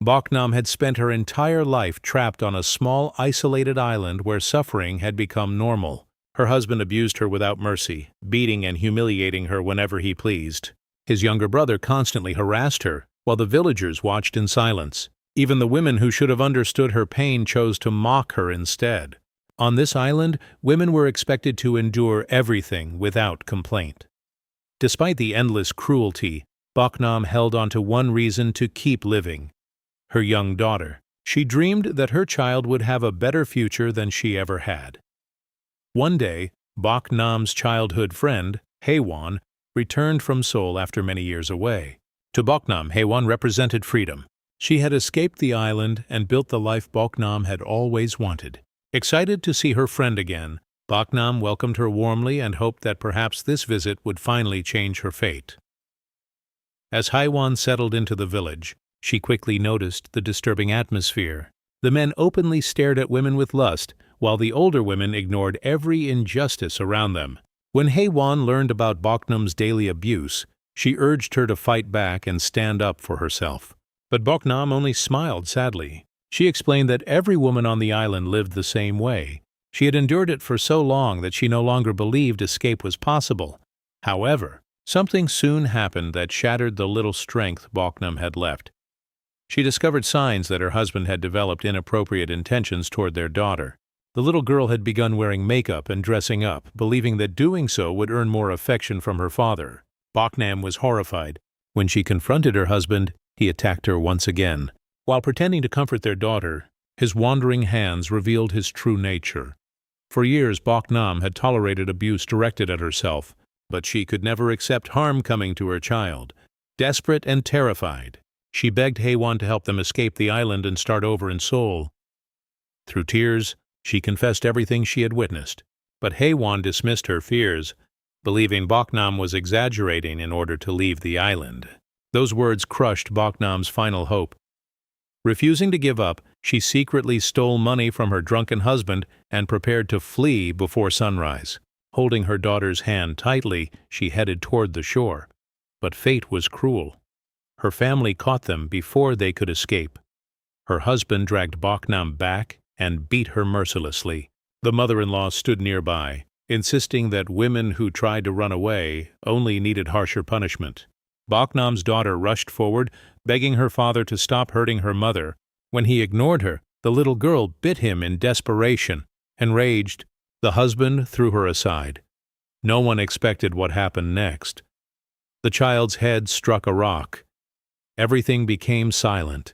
Boknam had spent her entire life trapped on a small, isolated island where suffering had become normal. Her husband abused her without mercy, beating and humiliating her whenever he pleased. His younger brother constantly harassed her, while the villagers watched in silence. Even the women who should have understood her pain chose to mock her instead. On this island, women were expected to endure everything without complaint. Despite the endless cruelty, Boknam held on to one reason to keep living: her young daughter. She dreamed that her child would have a better future than she ever had. One day, Boknam's childhood friend, Haywan, returned from Seoul after many years away. To Boknam, Haywan represented freedom. She had escaped the island and built the life Boknam had always wanted. Excited to see her friend again, Boknam welcomed her warmly and hoped that perhaps this visit would finally change her fate. As Haywan settled into the village, she quickly noticed the disturbing atmosphere. The men openly stared at women with lust, while the older women ignored every injustice around them. When Haywan learned about Boknam's daily abuse, she urged her to fight back and stand up for herself. But Boknam only smiled sadly. She explained that every woman on the island lived the same way. She had endured it for so long that she no longer believed escape was possible. However, something soon happened that shattered the little strength Boknam had left. She discovered signs that her husband had developed inappropriate intentions toward their daughter. The little girl had begun wearing makeup and dressing up, believing that doing so would earn more affection from her father. Boknam was horrified. When she confronted her husband, he attacked her once again. While pretending to comfort their daughter, his wandering hands revealed his true nature. For years, Boknam had tolerated abuse directed at herself, but she could never accept harm coming to her child. Desperate and terrified, she begged Haywan to help them escape the island and start over in Seoul. Through tears, she confessed everything she had witnessed, but Haywan dismissed her fears, believing Boknam was exaggerating in order to leave the island. Those words crushed Boknam's final hope. Refusing to give up, she secretly stole money from her drunken husband and prepared to flee before sunrise. Holding her daughter's hand tightly, she headed toward the shore. But fate was cruel. Her family caught them before they could escape. Her husband dragged Boknam back and beat her mercilessly. The mother-in-law stood nearby, insisting that women who tried to run away only needed harsher punishment. Boknam's daughter rushed forward, begging her father to stop hurting her mother. When he ignored her, the little girl bit him in desperation. Enraged, the husband threw her aside. No one expected what happened next. The child's head struck a rock. Everything became silent.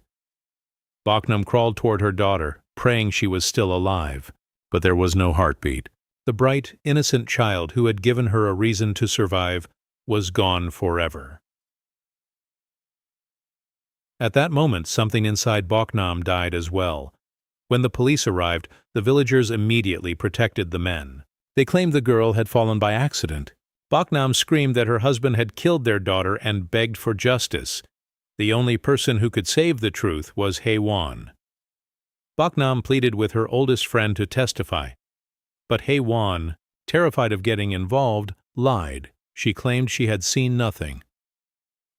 Boknam crawled toward her daughter, praying she was still alive. But there was no heartbeat. The bright, innocent child who had given her a reason to survive was gone forever. At that moment, something inside Boknam died as well. When the police arrived, the villagers immediately protected the men. They claimed the girl had fallen by accident. Boknam screamed that her husband had killed their daughter and begged for justice. The only person who could save the truth was Haywan. Boknam pleaded with her oldest friend to testify. But Haywan, terrified of getting involved, lied. She claimed she had seen nothing.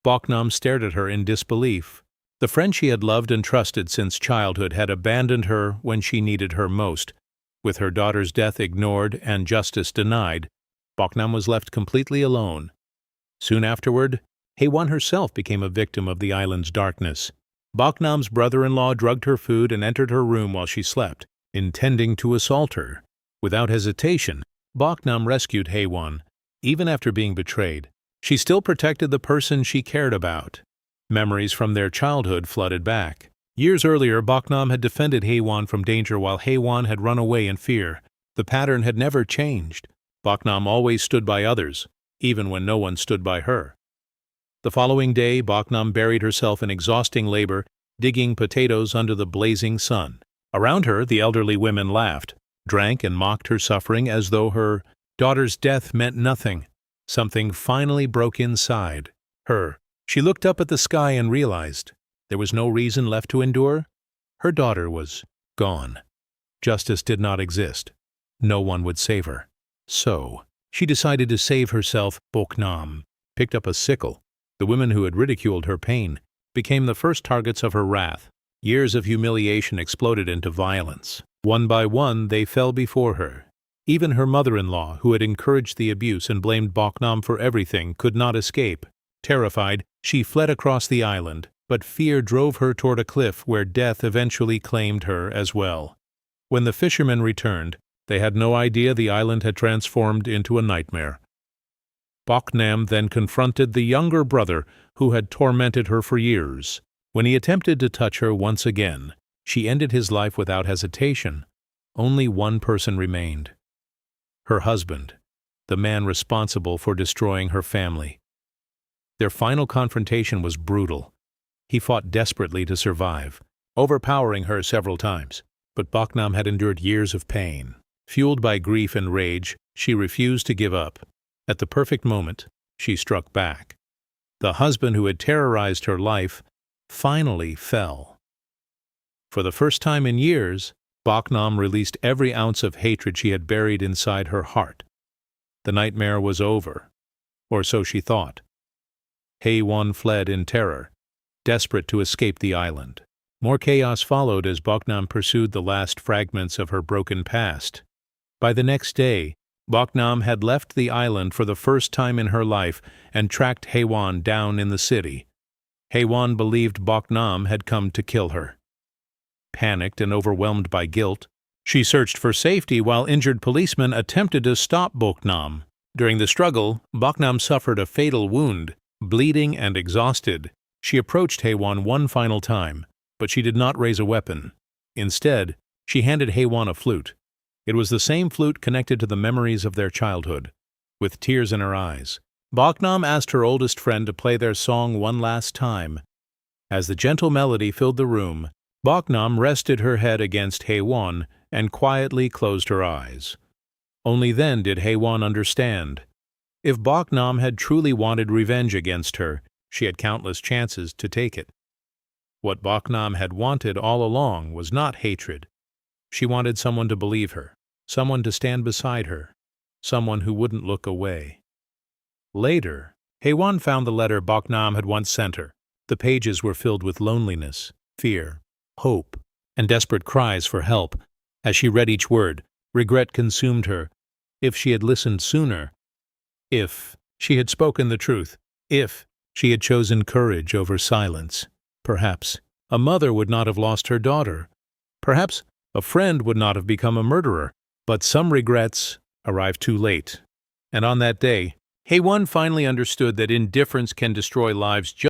Boknam stared at her in disbelief. The friend she had loved and trusted since childhood had abandoned her when she needed her most. With her daughter's death ignored and justice denied, Boknam was left completely alone. Soon afterward, Haywan herself became a victim of the island's darkness. Boknam's brother-in-law drugged her food and entered her room while she slept, intending to assault her. Without hesitation, Boknam rescued Haywan. Even after being betrayed, she still protected the person she cared about. Memories from their childhood flooded back. Years earlier, Boknam had defended Haywan from danger while Haywan had run away in fear. The pattern had never changed. Boknam always stood by others, even when no one stood by her. The following day, Boknam buried herself in exhausting labor, digging potatoes under the blazing sun. Around her, the elderly women laughed, drank, and mocked her suffering as though her daughter's death meant nothing. Something finally broke inside her. She looked up at the sky and realized there was no reason left to endure. Her daughter was gone. Justice did not exist. No one would save her. So, she decided to save herself. Boknam picked up a sickle. The women who had ridiculed her pain became the first targets of her wrath. Years of humiliation exploded into violence. One by one, they fell before her. Even her mother-in-law, who had encouraged the abuse and blamed Boknam for everything, could not escape. Terrified, she fled across the island, but fear drove her toward a cliff where death eventually claimed her as well. When the fishermen returned, they had no idea the island had transformed into a nightmare. Boknam then confronted the younger brother who had tormented her for years. When he attempted to touch her once again, she ended his life without hesitation. Only one person remained: her husband, the man responsible for destroying her family. Their final confrontation was brutal. He fought desperately to survive, overpowering her several times. But Boknam had endured years of pain. Fueled by grief and rage, she refused to give up. At the perfect moment, she struck back. The husband who had terrorized her life finally fell. For the first time in years, Boknam released every ounce of hatred she had buried inside her heart. The nightmare was over, or so she thought. Haewon fled in terror, desperate to escape the island. More chaos followed as Boknam pursued the last fragments of her broken past. By the next day, Boknam had left the island for the first time in her life and tracked Haewon down in the city. Haewon believed Boknam had come to kill her. Panicked and overwhelmed by guilt, she searched for safety while injured policemen attempted to stop Boknam. During the struggle, Boknam suffered a fatal wound. Bleeding and exhausted, she approached Haewon one final time, but she did not raise a weapon. Instead, she handed Haewon a flute. It was the same flute connected to the memories of their childhood. With tears in her eyes, Boknam asked her oldest friend to play their song one last time. As the gentle melody filled the room, Boknam rested her head against Haewon and quietly closed her eyes. Only then did Haewon understand. If Boknam had truly wanted revenge against her, she had countless chances to take it. What Boknam had wanted all along was not hatred. She wanted someone to believe her, someone to stand beside her, someone who wouldn't look away. Later, Haewon found the letter Boknam had once sent her. The pages were filled with loneliness, fear, hope, and desperate cries for help. As she read each word, regret consumed her. If she had listened sooner, if she had spoken the truth, if she had chosen courage over silence, perhaps a mother would not have lost her daughter. Perhaps a friend would not have become a murderer. But some regrets arrived too late. And on that day, Haewon finally understood that indifference can destroy lives just